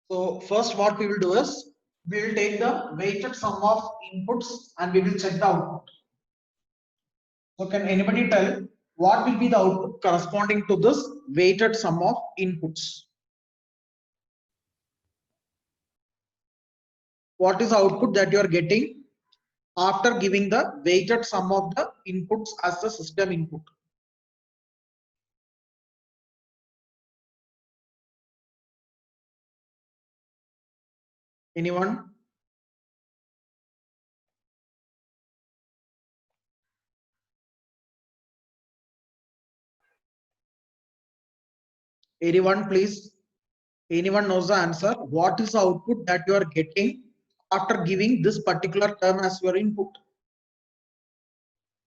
So first what we will do is we will take the weighted sum of inputs and we will check the output. So can anybody tell what will be the output corresponding to this weighted sum of inputs? What is the output that you are getting after giving the weighted sum of the inputs as the system input? Anyone? Anyone, please? Anyone knows the answer? What is the output that you are getting after giving this particular term as your input?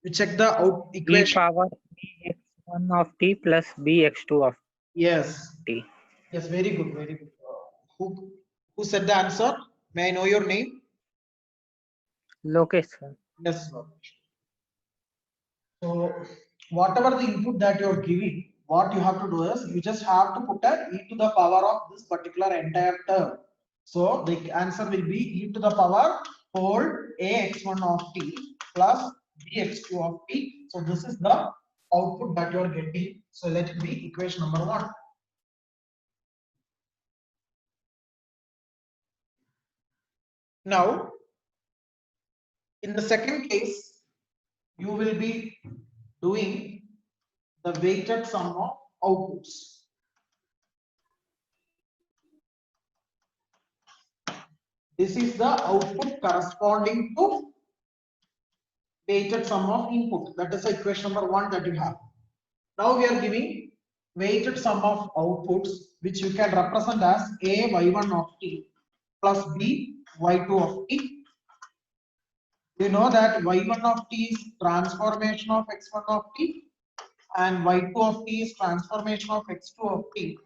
You check the out e equation. power bx1 of t plus bx2 of Yes. t. Yes, very good, very good. Who said the answer? May I know your name? Lokesh, sir. Yes, Lokesh. So whatever the input that you're giving, what you have to do is you just have to put a e to the power of this particular entire term. So the answer will be e to the power whole ax1 of t plus bx2 of t. So this is the output that you are getting. So let it be equation number 1. Now in the second case, you will be doing the weighted sum of outputs. This is the output corresponding to weighted sum of input. That is equation number 1 that you have. Now we are giving weighted sum of outputs, which you can represent as a y1 of t plus b y2 of t. You know that y1 of t is transformation of x1 of t and y2 of t is transformation of x2 of t.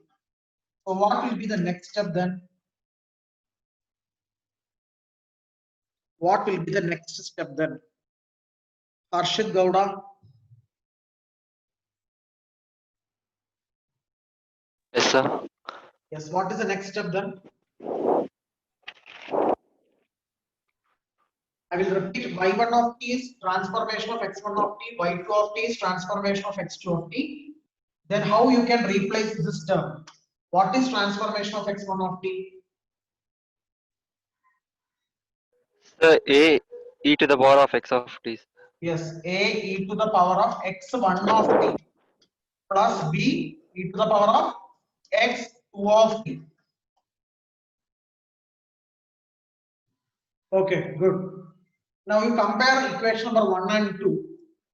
So what will be the next step then? What will be the next step then? Harshit Gowda. Yes, sir. Yes, what is the next step then? I will repeat, y1 of t is transformation of x1 of t, y2 of t is transformation of x2 of t. Then how you can replace this term? What is transformation of x1 of t? Sir, a e to the power of x of t. Yes, a e to the power of x1 of t plus b e to the power of x2 of t. Okay, good. Now you compare equation number 1 and 2.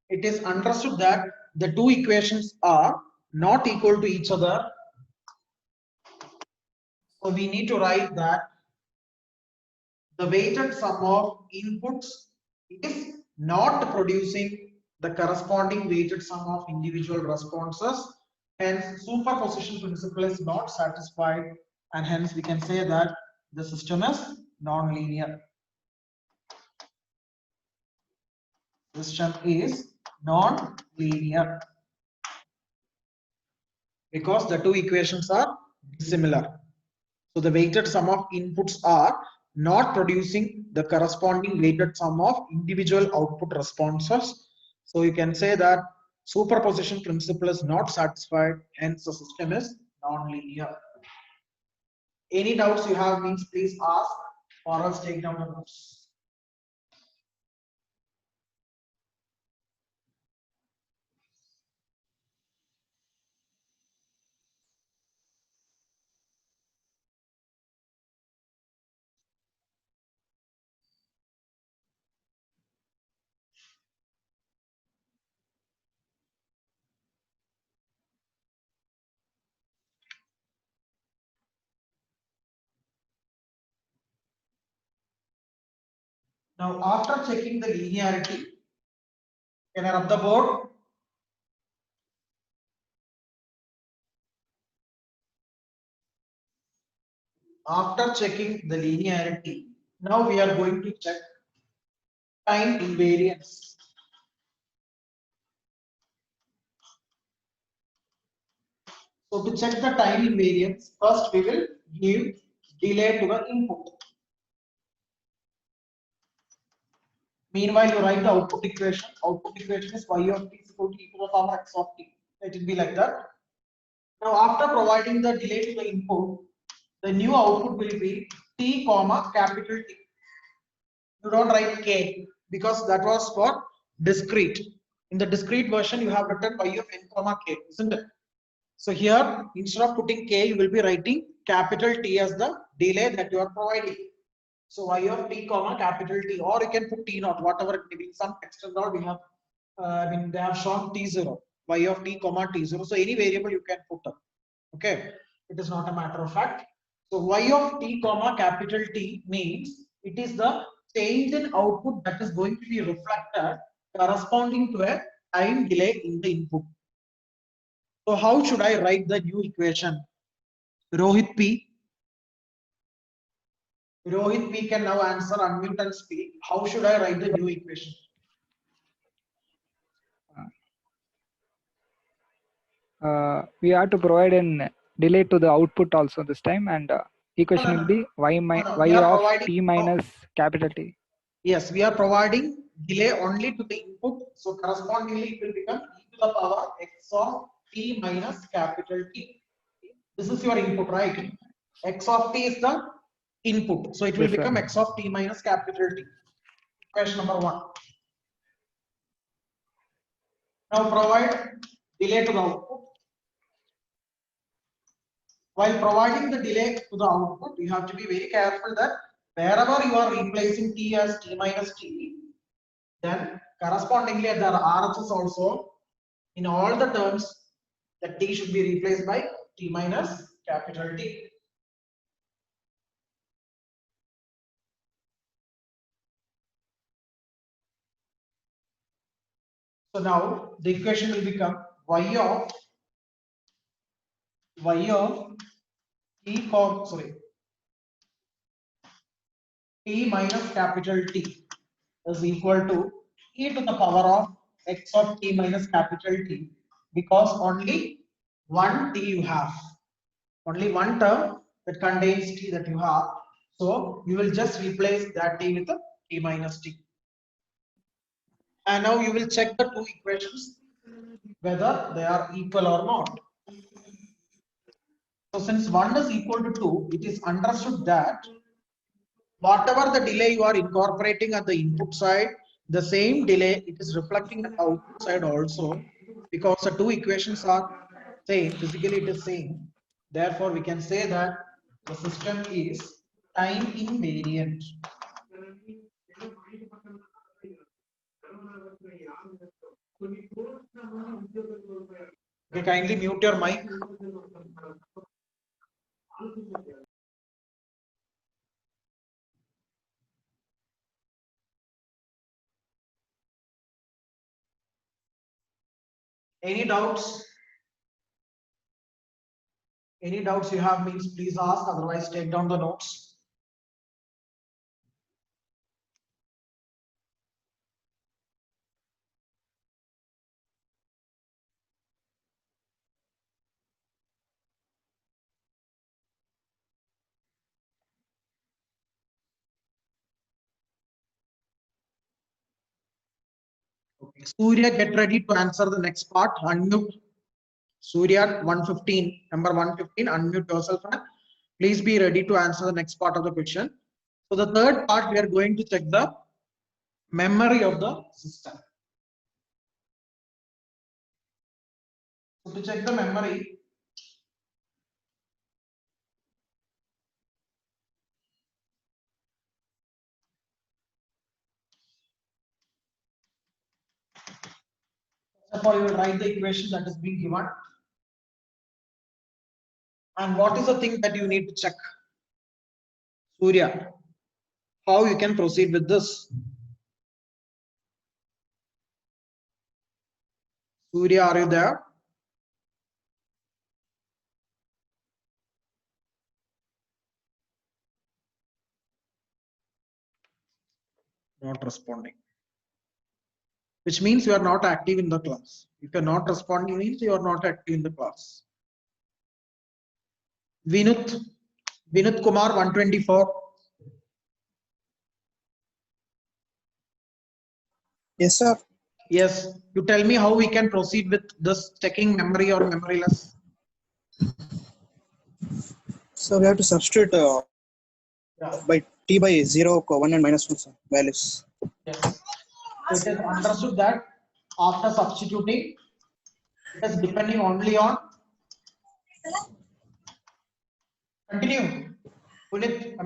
It is understood that the two equations are not equal to each other. So we need to write that the weighted sum of inputs is not producing the corresponding weighted sum of individual responses. Hence, superposition principle is not satisfied, and hence we can say that the system is non-linear. System is non-linear because the two equations are similar. So the weighted sum of inputs are not producing the corresponding weighted sum of individual output responses. So you can say that superposition principle is not satisfied, hence the system is non-linear. Any doubts you have means please ask or else take down the notes. Now after checking the linearity, can I rub the board? After checking the linearity, now we are going to check time invariance. So to check the time invariance, first we will give delay to the input. Meanwhile, you write the output equation. Output equation is y of t is equal to e to the power x of t. It will be like that. Now, after providing the delay to the input, the new output will be t comma capital T. You don't write k because that was for discrete. In the discrete version, you have written y of n comma k, isn't it? So here, instead of putting k, you will be writing capital T as the delay that you are providing. So y of t comma capital T, or you can put t naught, whatever it may be. Some text and all we have, they have shown t0, y of t comma t0. So any variable you can put up. Okay, it is not a matter of fact. So y of t comma capital T means it is the change in output that is going to be reflected corresponding to a time delay in the input. So how should I write the new equation? Rohit P can now answer, unmute and speak. How should I write the new equation? We have to provide an delay to the output also this time, and equation will be y of t minus capital T. Yes, we are providing delay only to the input, so correspondingly it will become e to the power x of t minus capital T. This is your input, right? X of t is the input, so it will become x of t minus capital T. Question number 1. Now provide delay to the output. While providing the delay to the output, you have to be very careful that wherever you are replacing t as t minus t, then correspondingly at the RHS also, in all the terms, the t should be replaced by t minus capital T. So now the equation will become y of t minus capital T is equal to e to the power of x of t minus capital T, because only one t you have, only one term that contains t that you have, so you will just replace that t with a t minus t. And now you will check the two equations whether they are equal or not. So since 1 is equal to 2, it is understood that whatever the delay you are incorporating at the input side, the same delay it is reflecting at the output side also, because the two equations are same, physically it is same. Therefore, we can say that the system is time invariant. Okay, kindly mute your mic. Any doubts? Any doubts you have, means please ask, otherwise take down the notes. Okay, Surya, get ready to answer the next part. Unmute. Surya, 115, number 115, unmute yourself and please be ready to answer the next part of the question. So the third part, we are going to check the memory of the system. So to check the memory, first of all, you will write the equation that is being given. And what is the thing that you need to check? Surya, how you can proceed with this? Surya, are you there? Not responding. Which means you are not active in the class. If you are not responding, means you are not active in the class. Vinut, Vinod Kumar 124. Yes, sir. Yes, you tell me how we can proceed with this checking memory or memoryless. So we have to substitute Yeah. by t by 0, 1 and minus 1 sir, values. Yes. So it is understood that after substituting, it is depending only on. Continue. Punit,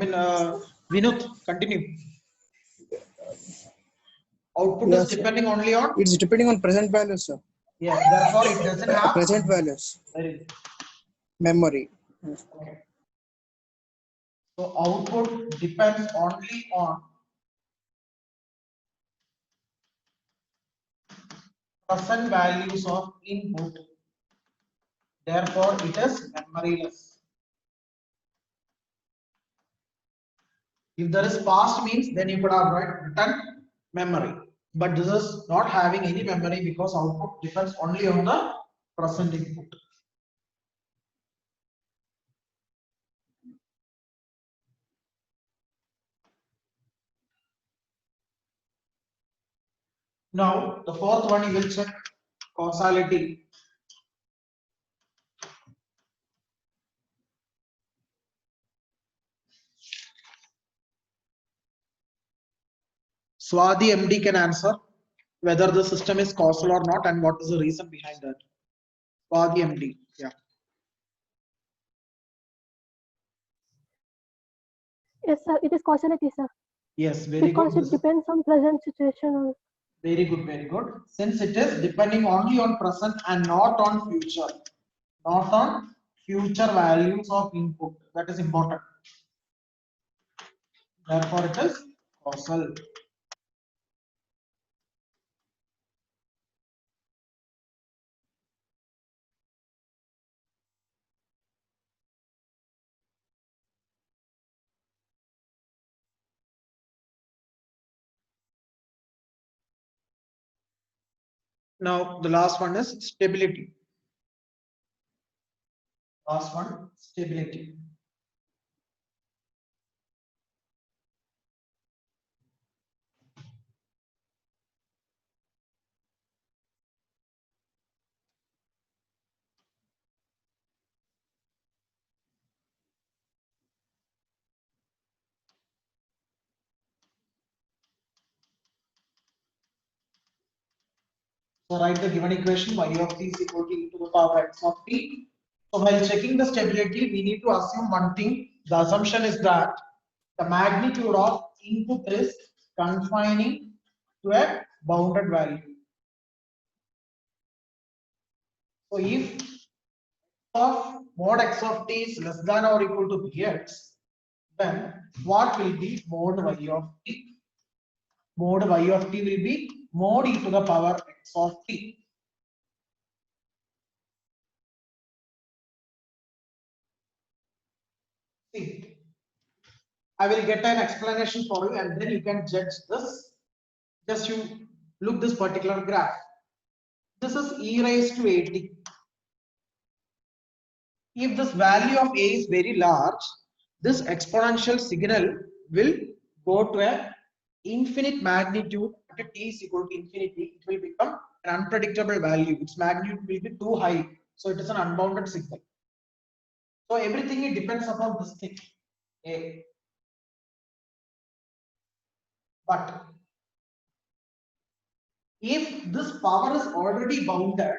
Vinod, continue. Output Yes, is sir. depending only on. It's depending on present values, sir. Yes, therefore it doesn't have. Present values, Very good. memory. Okay. So output depends only on present values of input. Therefore, it is memoryless. If there is past means, then you could have written memory. But this is not having any memory because output depends only on the present input. Now, the fourth one you will check causality. Swati MD can answer whether the system is causal or not and what is the reason behind that. Swati MD, yeah. Yes, sir. It is causality, sir. Yes, very Because good. it depends on present situation. Very good, very good. Since it is depending only on present and not on future, not on future values of input. That is important. Therefore, it is causal. Now, the last one is stability. Last one, stability. So write the given equation y of t is equal to e to the power x of t. So while checking the stability, we need to assume one thing. The assumption is that the magnitude of input is confining to a bounded value. So if of mod x of t is less than or equal to bx, then what will be mod y of t? Mod y of t will be mod e to the power x of t. See, I will get an explanation for you and then you can judge this. Just you look this particular graph. This is e raised to at. If this value of a is very large, this exponential signal will go to a infinite magnitude at t is equal to infinity. It will become an unpredictable value. Its magnitude will be too high. So it is an unbounded signal. So everything it depends upon this thing. A. But if this power is already bounded,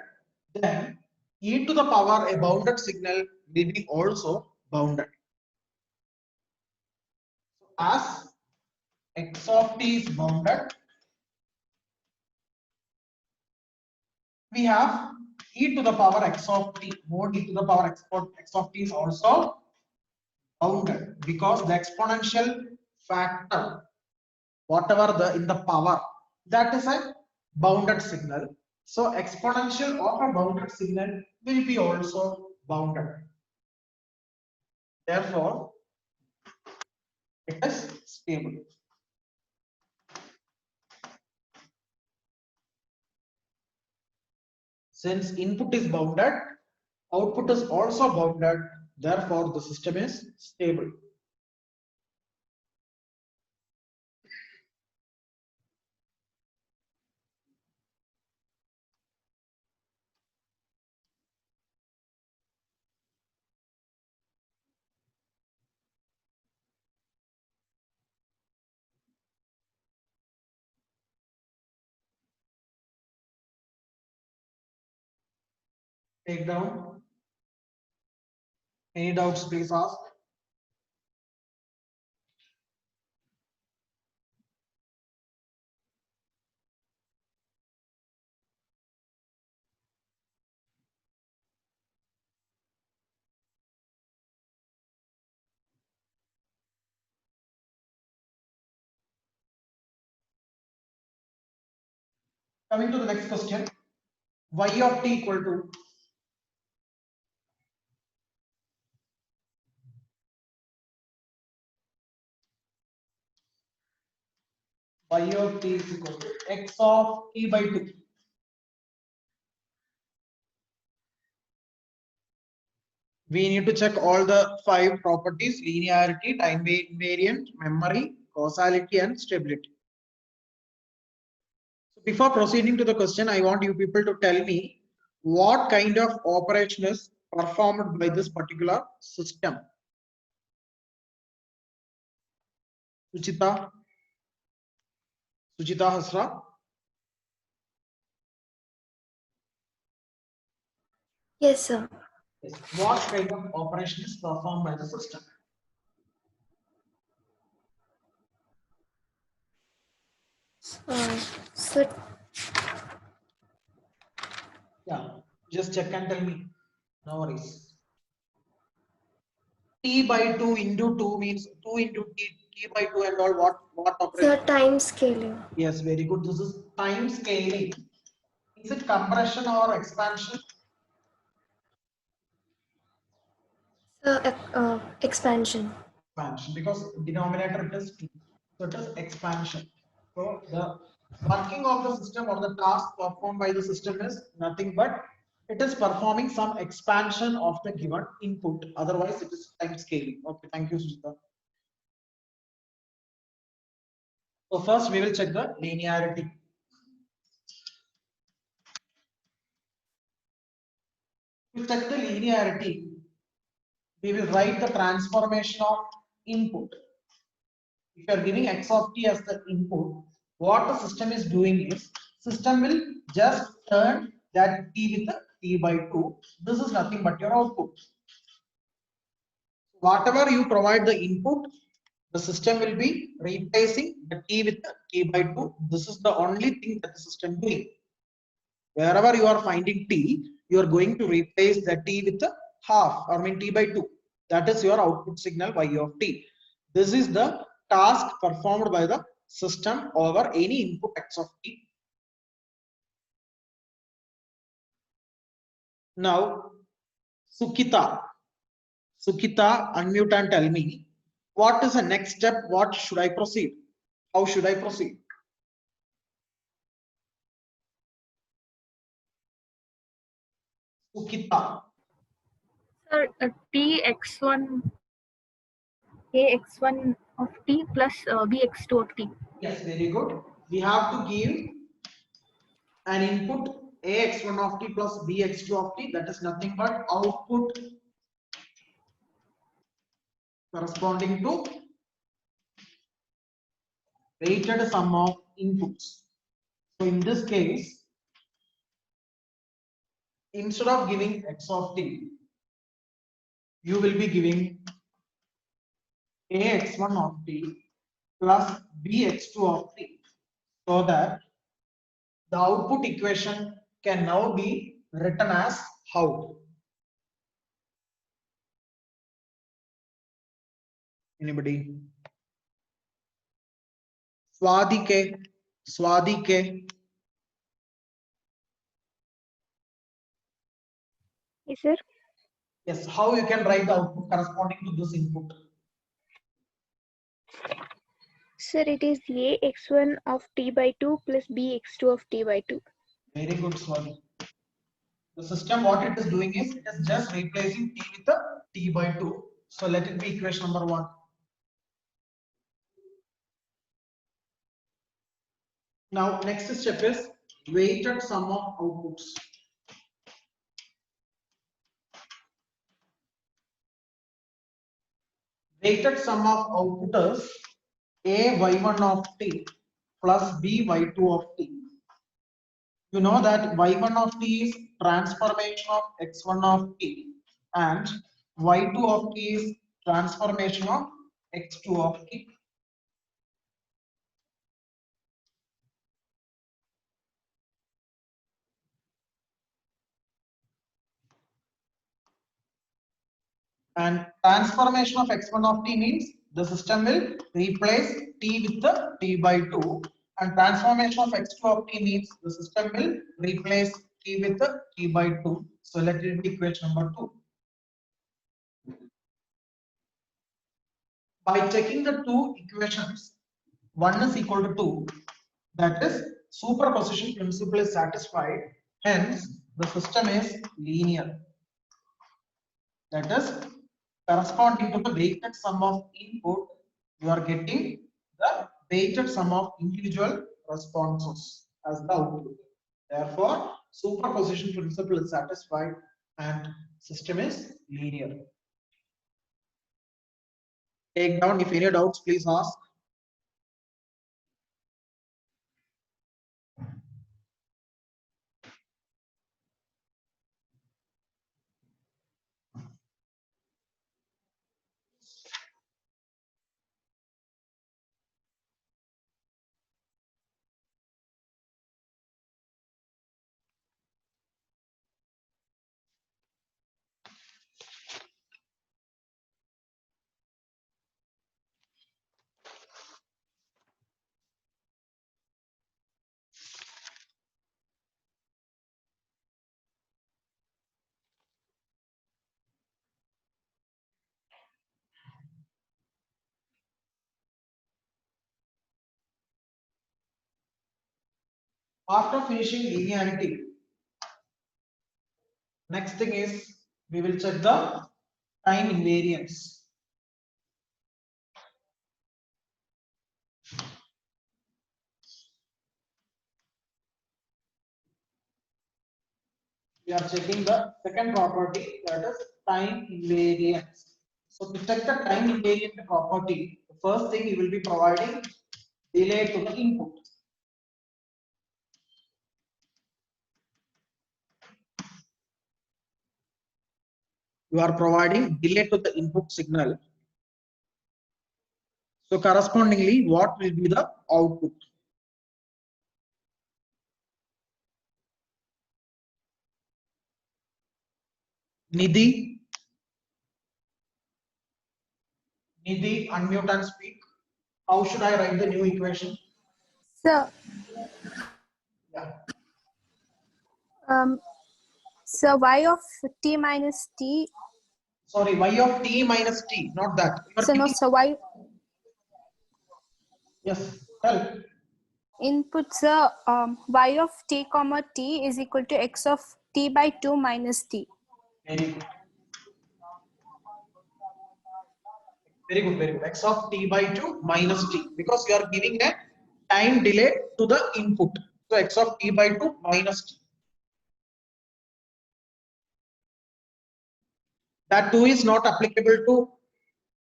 then e to the power a bounded signal will be also bounded. So as x of t is bounded, we have e to the power x of t, mod e to the power x of t is also bounded because the exponential factor, whatever the in the power, that is a bounded signal. So exponential of a bounded signal will be also bounded. Therefore, it is stable. Since input is bounded, output is also bounded. Therefore, the system is stable. Take down. Any doubts, please ask. Coming to the next question, y of t equal to y of t is equal to x of t by 2. We need to check all the 5 properties: linearity, time invariant, memory, causality, and stability. So before proceeding to the question, I want you people to tell me what kind of operation is performed by this particular system. Suchita Hasra. Yes, sir. Yes. What kind of operation is performed by the system? So Yeah, just check and tell me. No worries. T by 2 into 2 means 2 into t by 2 and all what operation? sir, time scaling. Yes, very good. This is time scaling. Is it compression or expansion? Expansion. Expansion, because denominator it is 2. So it is expansion. So the working of the system or the task performed by the system is nothing but it is performing some expansion of the given input. Otherwise, it is time scaling. Okay, thank you, Sujita. So first we will check the linearity. To check the linearity, we will write the transformation of input. If you are giving x of t as the input, what the system is doing is system will just turn that t with a t by 2. This is nothing but your output. Whatever you provide the input, the system will be replacing the t with the t by 2. This is the only thing that the system doing. Wherever you are finding t, you are going to replace the t with a half, or mean t by 2. That is your output signal y of t. This is the task performed by the system over any input x of t. Now, Sukita, unmute and tell me what is the next step? What should I proceed? How should I proceed? Sukita. Sir, tx1 ax1 of t plus bx2 of t. Yes, very good. We have to give an input ax1 of t plus bx2 of t, that is nothing but output corresponding to weighted sum of inputs. So in this case, instead of giving x of t, you will be giving ax1 of t plus bx2 of t, so that the output equation can now be written as how? Anybody? Swadike. Yes, sir. Yes, how you can write the output corresponding to this input? Sir, it is ax1 of t by 2 plus bx2 of t by 2. Very good, Swati. The system, what it is doing is, it is just replacing t with the t by 2. So let it be equation number 1. Now, next step is weighted sum of outputs. Weighted sum of output is a y1 of t plus b y2 of t. You know that y1 of t is transformation of x1 of t and y2 of t is transformation of x2 of t. And transformation of x1 of t means the system will replace t with the t by 2, and transformation of x2 of t means the system will replace t with the t by 2. So let it be equation number 2. By checking the two equations, 1 is equal to 2, that is superposition principle is satisfied, hence the system is linear. That is corresponding to the weighted sum of input, you are getting the weighted sum of individual responses as the output. Therefore, superposition principle is satisfied and system is linear. Take down, if any doubts, please ask. After finishing linearity, next thing is we will check the time invariance. We are checking the second property, that is time invariance. So to check the time invariant property, the first thing you will be providing delay to the input. You are providing delay to the input signal. So correspondingly, what will be the output? Nidhi, unmute and speak. How should I write the new equation? So, Yeah. so y of t minus t. Sorry, y of t minus t, not that. You are So no, thinking- so y Yes, tell. inputs y of t comma t is equal to x of t by 2 minus t. Very good. Very good, very good. X of t by 2 minus t, because you are giving a time delay to the input. So x of t by 2 minus t. That 2 is not applicable to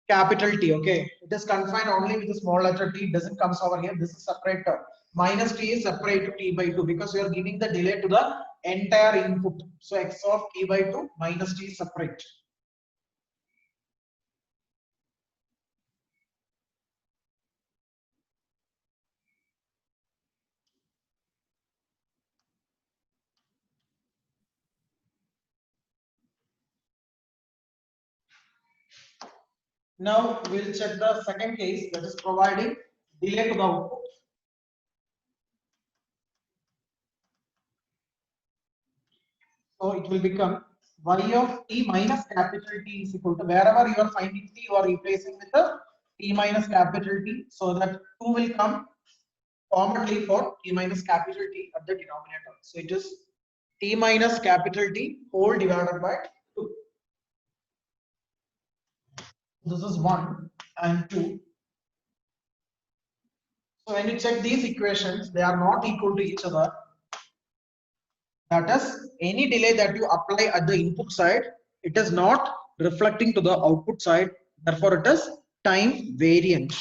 capital T, okay? It is confined only with the small letter t, it doesn't comes over here. This is separate term. Minus t is separate to t by 2 because you are giving the delay to the entire input. So x of t by 2 minus t is separate. Now we'll check the second case, that is providing delay to the output. So it will become y of t minus capital T is equal to, wherever you are finding t, you are replacing with the t minus capital T, so that 2 will come commonly for t minus capital T at the denominator. So it is t minus capital T whole divided by 2. This is 1 and 2. So when you check these equations, they are not equal to each other. That is, any delay that you apply at the input side, it is not reflecting to the output side. Therefore, it is time variant.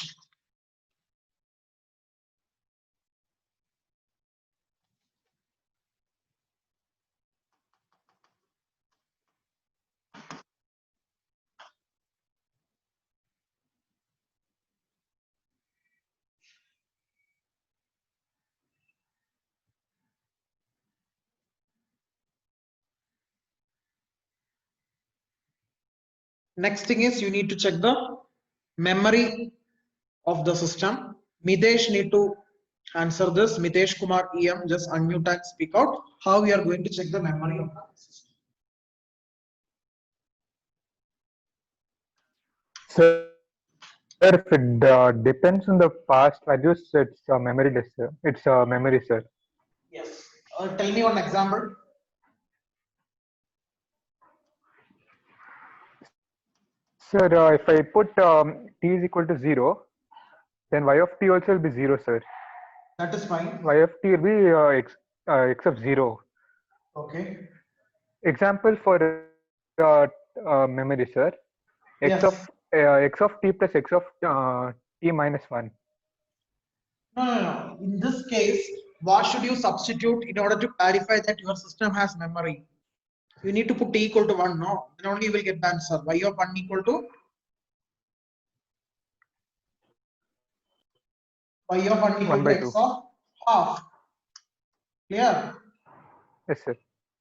Next thing is you need to check the memory of the system. Mitesh need to answer this. Mitesh Kumar EM, just unmute and speak out how we are going to check the memory of the system. Sir, if it depends on the past values, it's memoryless, sir. It's memory, sir. Yes. Tell me one example. Sir, if I put t is equal to 0, then y of t also will be 0, sir. That is fine. Y of t will be x of 0. Okay. Example for memory, sir. Yes. X of t plus x of t minus 1. No. In this case, what should you substitute in order to clarify that your system has memory? You need to put t equal to 1, no? Then only you will get the answer. Y of 1 equal to y of 1 equal 1 to by x 2. of half. Clear? Yes, sir.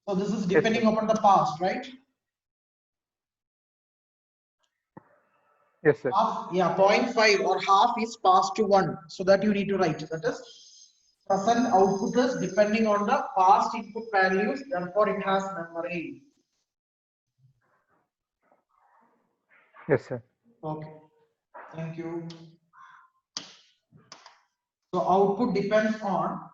So this is Yes, depending sir. upon the past, right? Yes, sir. Half, yeah, 0.5 or half is passed to 1. So that you need to write. That is, present output is depending on the past input values. Therefore, it has memory. Yes, sir. Okay. Thank you. So output depends on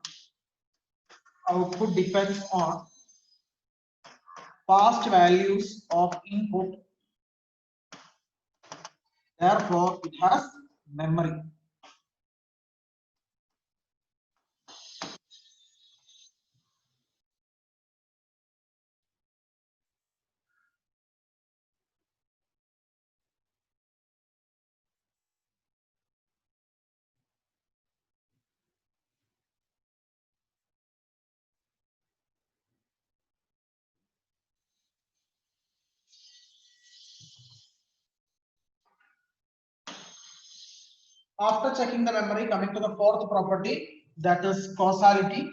past values of input. Therefore, it has memory. After checking the memory, coming to the fourth property, that is causality.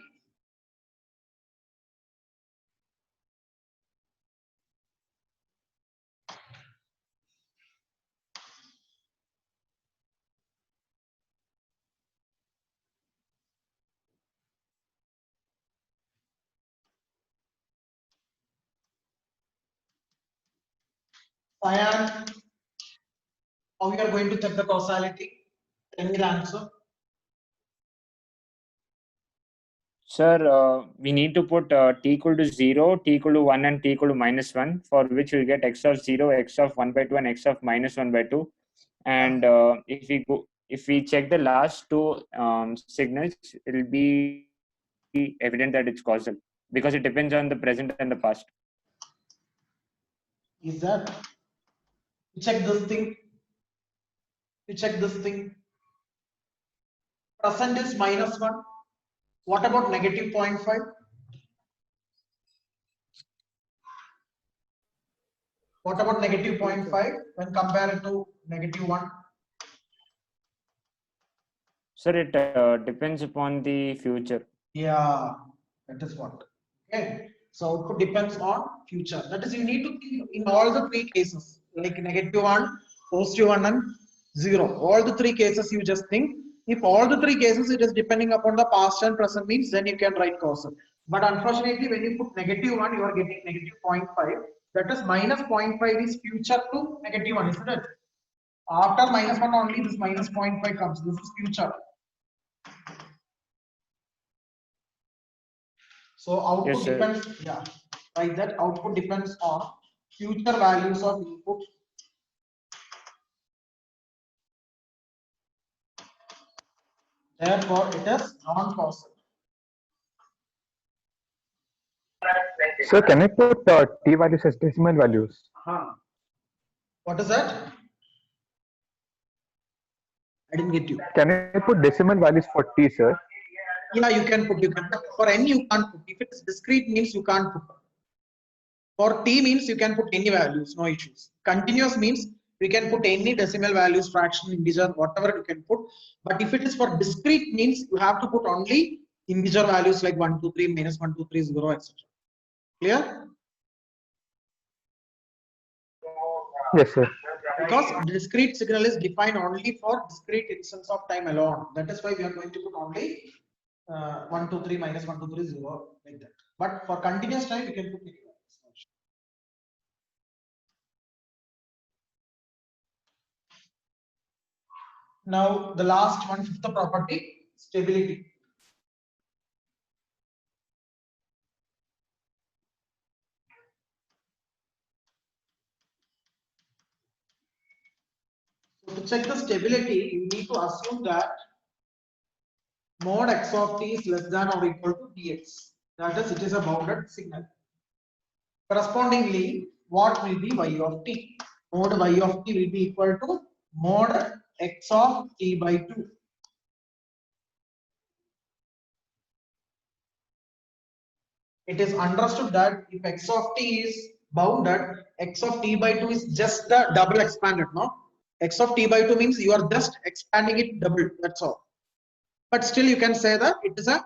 Cyan, how we are going to check the causality? Tell me the answer. Sir, we need to put t equal to 0, t equal to 1, and t equal to -1, for which we get x of 0, x of 1 by 2, and x of -1 by 2. And if we check the last two signals, it will be evident that it's causal because it depends on the present and the past. Is that? You check this thing. Present is -1. What about negative 0.5? What about negative 0.5 when compared to -1? Sir, it depends upon the future. Yeah, that is what. Okay. So output depends on future. That is, you need to think in all the three cases, like -1, +1, and 0. All the three cases you just think. If all the three cases it is depending upon the past and present means, then you can write causal. But unfortunately, when you put -1, you are getting negative 0.5. That is -0.5 is future to -1, isn't it? After -1 only this -0.5 comes. This is future. So output Yes, sir. depends, yeah, right, that output depends on future values of input. Therefore, it is non-positive. Sir, can I put t values as decimal values? What is that? I didn't get you. Can I put decimal values for t, sir? Yeah, you can put. For n, you can't put. If it's discrete, means you can't put. For t means you can put any values, no issues. Continuous means we can put any decimal values, fraction, integer, whatever you can put. But if it is for discrete means you have to put only integer values like 1, 2, 3, minus 1, 2, 3, 0, etc. Clear? Yes, sir. Because discrete signal is defined only for discrete instance of time alone. That is why we are going to put only 1, 2, 3, minus 1, 2, 3, 0, like that. But for continuous time, we can put any values. Now, the last one, fifth property, stability. So to check the stability, you need to assume that mod x of t is less than or equal to dx. That is, it is a bounded signal. Correspondingly, what will be y of t? Mod y of t will be equal to mod x of t by 2. It is understood that if x of t is bounded, x of t by 2 is just the double expanded, no? X of t by 2 means you are just expanding it double, that's all. But still you can say that it is a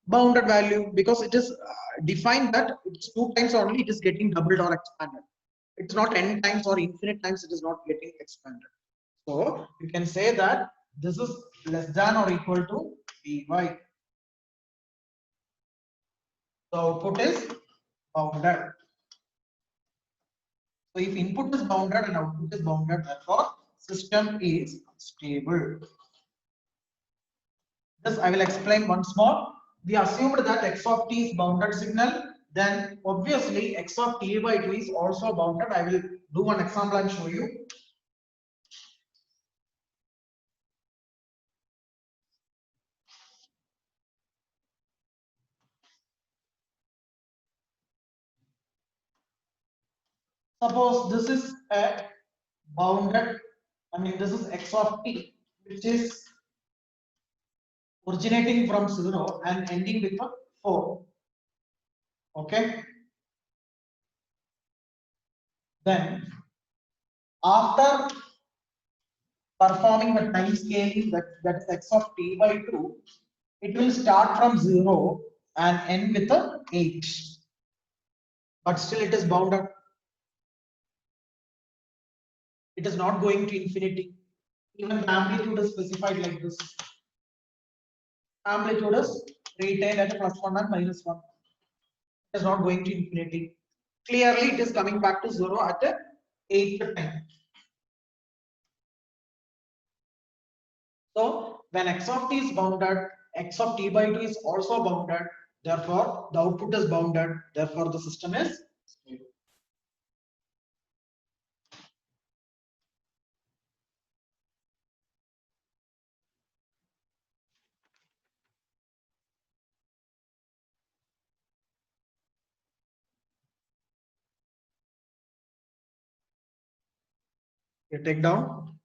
bounded value because it is defined that it's 2 times only it is getting doubled or expanded. It's not n times or infinite times it is not getting expanded. So you can say that this is less than or equal to Vy. The output is bounded. So if input is bounded and output is bounded, therefore system is stable. This I will explain once more. We assumed that x of t is bounded signal, then obviously x of t by 2 is also bounded. I will do one example and show you. Suppose this is a bounded, this is x of t, which is originating from 0 and ending with a 4. Okay. Then after performing the time scaling, that's x of t by 2, it will start from 0 and end with a 8. But still it is bounded. It is not going to infinity. Even the amplitude is specified like this. Amplitude is retained at a +1 and -1. It is not going to infinity. Clearly, it is coming back to 0 at the 8th time. So, when x of t is bounded, x of t by 2 is also bounded. Therefore, the output is bounded. Therefore, the system is stable. Okay, take down.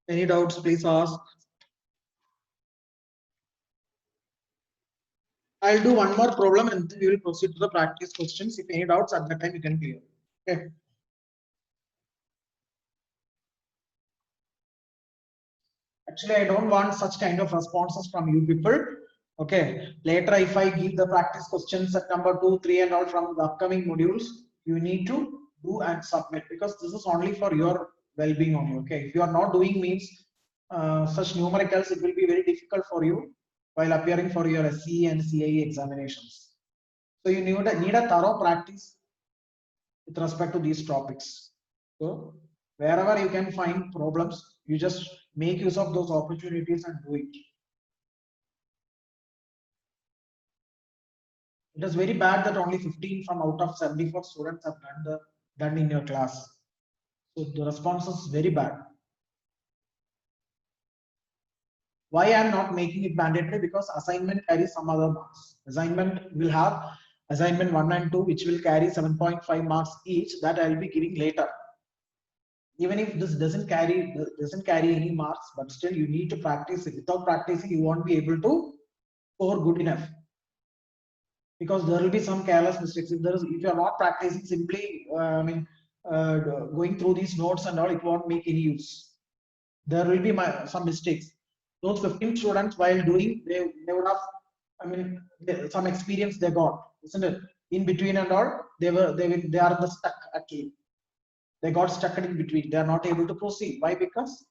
Any doubts, please ask. I'll do one more problem and then we will proceed to the practice questions. If any doubts at that time, you can clear. Okay. Actually, I don't want such kind of responses from you people. Okay. Later, if I give the practice questions at number 2, 3, and all from the upcoming modules, you need to do and submit because this is only for your well-being only. Okay. If you are not doing means such numericals, it will be very difficult for you while appearing for your SCE and CIE examinations. So you need a thorough practice with respect to these topics. So wherever you can find problems, you just make use of those opportunities and do it. It is very bad that only 15 from out of 74 students have done in your class. So the response is very bad. Why I am not making it mandatory? Because assignment carries some other marks. Assignment will have assignment 1 and 2, which will carry 7.5 marks each, that I will be giving later. Even if this doesn't carry any marks, but still you need to practice it. Without practicing, you won't be able to score good enough. Because there will be some careless mistakes. If you are not practicing, simply going through these notes and all, it won't make any use. There will be some mistakes. Those 15 students, while doing, they would have, some experience they got, isn't it? In between and all, they are stuck actually. They got stuck in between. They are not able to proceed. Why? Because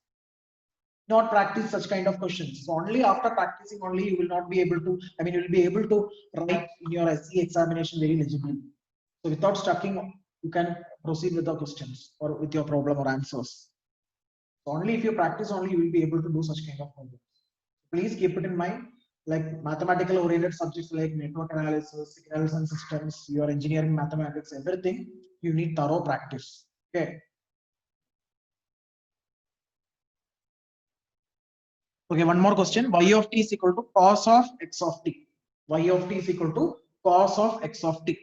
not practice such kind of questions. So only after practicing, only you will not be able to. You will be able to write in your SE examination very legibly. So without stucking, you can proceed with the questions or with your problem or answers. So only if you practice, only you will be able to do such kind of problems. Please keep it in mind. Like mathematical oriented subjects like network analysis, signals and systems, your engineering mathematics, everything, you need thorough practice. Okay. Okay, one more question. Y of t is equal to cos of x of t. Y of t is equal to cos of x of t.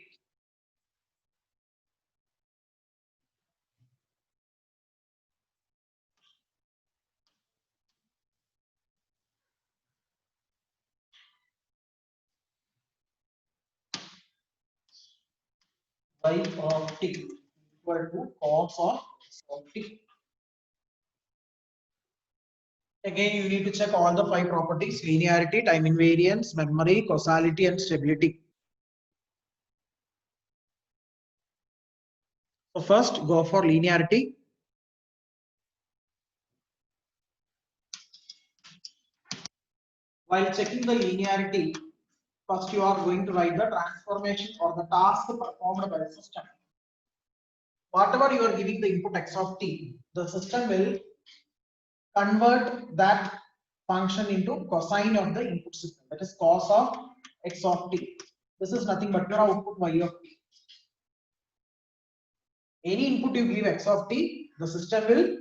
Y of t equal to cos of x of t. Again, you need to check all the 5 properties: linearity, time invariance, memory, causality, and stability. So first, go for linearity. While checking the linearity, first you are going to write the transformation or the task performed by the system. Whatever you are giving the input x of t, the system will convert that function into cosine of the input system, that is cos of x of t. This is nothing but your output y of t. Any input you give x of t, the system will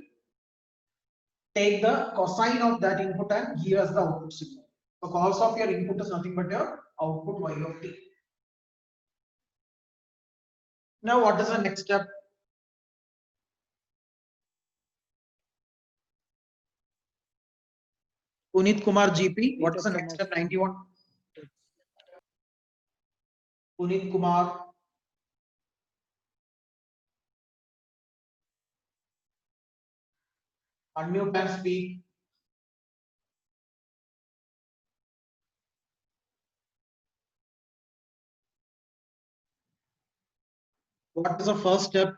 take the cosine of that input and give us the output signal. So cos of your input is nothing but your output y of t. Now what is the next step? Punit Kumar GP, what is the next step? 91. Punit Kumar. Unmute and speak. What is the first step?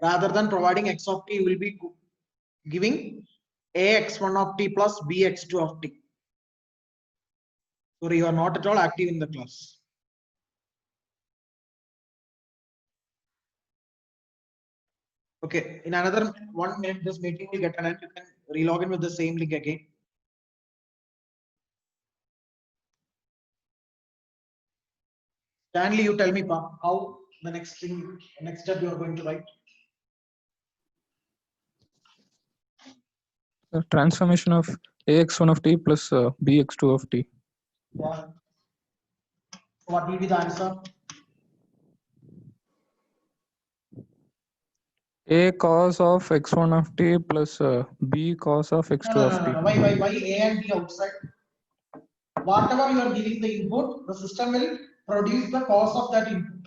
Rather than providing x of t, you will be giving ax1 of t plus bx2 of t. So you are not at all active in the class. Okay, in another 1 minute, this meeting will get ended. You can relog in with the same link again. Stanley, you tell me how the next step you are going to write. The transformation of ax1 of t plus bx2 of t. Yeah. What will be the answer? A cos of x1 of t plus b cos of x2 of t. No. Why a and b outside? Whatever you are giving the input, the system will produce the cos of that input.